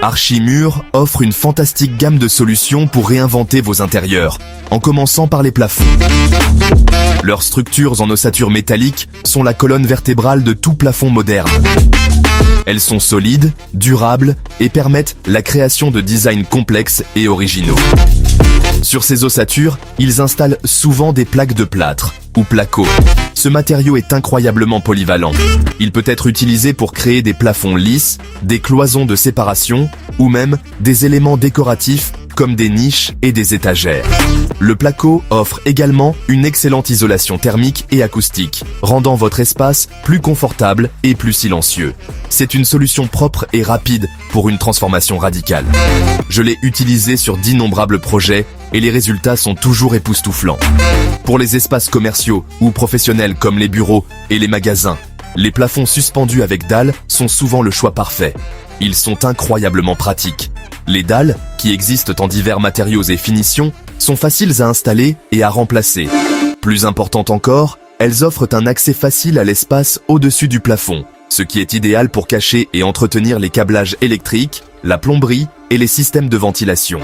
Archimur offre une fantastique gamme de solutions pour réinventer vos intérieurs, en commençant par les plafonds. Leurs structures en ossature métallique sont la colonne vertébrale de tout plafond moderne. Elles sont solides, durables et permettent la création de designs complexes et originaux. Sur ces ossatures, ils installent souvent des plaques de plâtre ou placo. Ce matériau est incroyablement polyvalent. Il peut être utilisé pour créer des plafonds lisses, des cloisons de séparation ou même des éléments décoratifs comme des niches et des étagères. Le placo offre également une excellente isolation thermique et acoustique, rendant votre espace plus confortable et plus silencieux. C'est une solution propre et rapide pour une transformation radicale. Je l'ai utilisé sur d'innombrables projets et les résultats sont toujours époustouflants. Pour les espaces commerciaux ou professionnels comme les bureaux et les magasins, les plafonds suspendus avec dalles sont souvent le choix parfait. Ils sont incroyablement pratiques. Les dalles, qui existent en divers matériaux et finitions, sont faciles à installer et à remplacer. Plus important encore, elles offrent un accès facile à l'espace au-dessus du plafond, ce qui est idéal pour cacher et entretenir les câblages électriques, la plomberie et les systèmes de ventilation.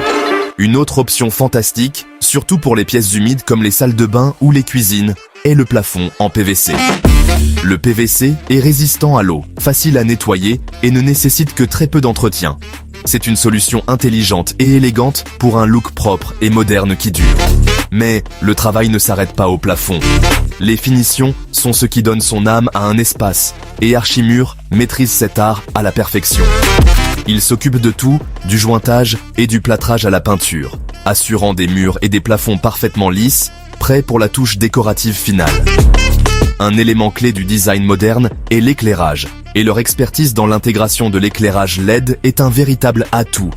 Une autre option fantastique, surtout pour les pièces humides comme les salles de bain ou les cuisines, est le plafond en PVC. Le PVC est résistant à l'eau, facile à nettoyer et ne nécessite que très peu d'entretien. C'est une solution intelligente et élégante pour un look propre et moderne qui dure. Mais le travail ne s'arrête pas au plafond. Les finitions sont ce qui donne son âme à un espace, et Archimur maîtrise cet art à la perfection. Il s'occupe de tout, du jointage et du plâtrage à la peinture, assurant des murs et des plafonds parfaitement lisses, prêts pour la touche décorative finale. Un élément clé du design moderne est l'éclairage, et leur expertise dans l'intégration de l'éclairage LED est un véritable atout.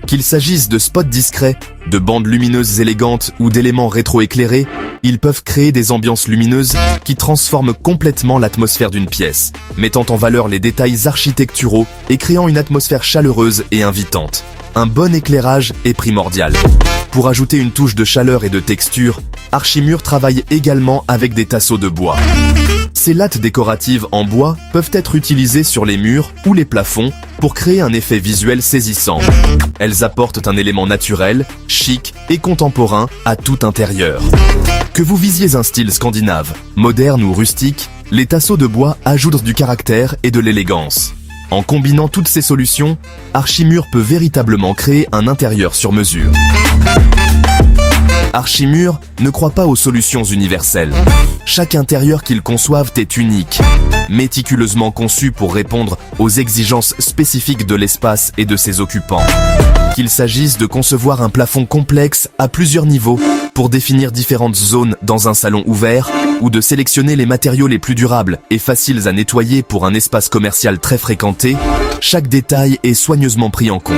Qu'il s'agisse de spots discrets, de bandes lumineuses élégantes ou d'éléments rétroéclairés, ils peuvent créer des ambiances lumineuses qui transforment complètement l'atmosphère d'une pièce, mettant en valeur les détails architecturaux et créant une atmosphère chaleureuse et invitante. Un bon éclairage est primordial. Pour ajouter une touche de chaleur et de texture, Archimur travaille également avec des tasseaux de bois. Ces lattes décoratives en bois peuvent être utilisées sur les murs ou les plafonds pour créer un effet visuel saisissant. Elles apportent un élément naturel, chic et contemporain à tout intérieur. Que vous visiez un style scandinave, moderne ou rustique, les tasseaux de bois ajoutent du caractère et de l'élégance. En combinant toutes ces solutions, Archimur peut véritablement créer un intérieur sur mesure. Archimur ne croit pas aux solutions universelles. Chaque intérieur qu'ils conçoivent est unique, méticuleusement conçu pour répondre aux exigences spécifiques de l'espace et de ses occupants. Qu'il s'agisse de concevoir un plafond complexe à plusieurs niveaux pour définir différentes zones dans un salon ouvert, ou de sélectionner les matériaux les plus durables et faciles à nettoyer pour un espace commercial très fréquenté, chaque détail est soigneusement pris en compte.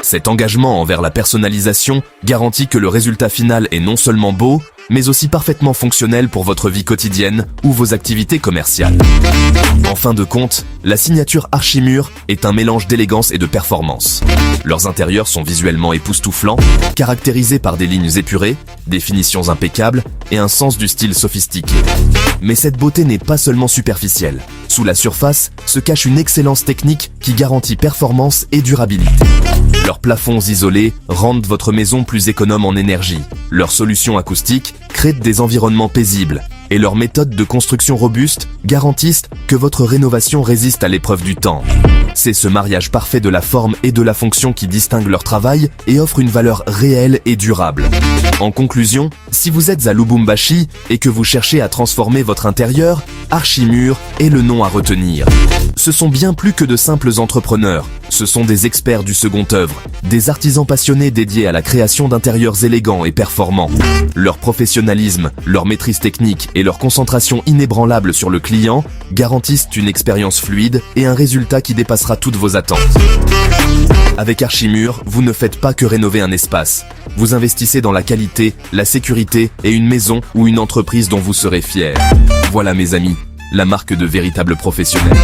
Cet engagement envers la personnalisation garantit que le résultat final est non seulement beau, mais aussi parfaitement fonctionnel pour votre vie quotidienne ou vos activités commerciales. En fin de compte, la signature Archimur est un mélange d'élégance et de performance. Leurs intérieurs sont visuellement époustouflants, caractérisés par des lignes épurées, des finitions impeccables et un sens du style sophistiqué. Mais cette beauté n'est pas seulement superficielle. Sous la surface se cache une excellence technique qui garantit performance et durabilité. Leurs plafonds isolés rendent votre maison plus économe en énergie. Leurs solutions acoustiques créent des environnements paisibles. Et leurs méthodes de construction robustes garantissent que votre rénovation résiste à l'épreuve du temps. C'est ce mariage parfait de la forme et de la fonction qui distingue leur travail et offre une valeur réelle et durable. En conclusion, si vous êtes à Lubumbashi et que vous cherchez à transformer votre intérieur, Archimur est le nom à retenir. Ce sont bien plus que de simples entrepreneurs. Ce sont des experts du second œuvre, des artisans passionnés dédiés à la création d'intérieurs élégants et performants. Leur professionnalisme, leur maîtrise technique et leur concentration inébranlable sur le client garantissent une expérience fluide et un résultat qui dépassera toutes vos attentes. Avec Archimur, vous ne faites pas que rénover un espace. Vous investissez dans la qualité, la sécurité et une maison ou une entreprise dont vous serez fiers. Voilà mes amis, la marque de véritables professionnels.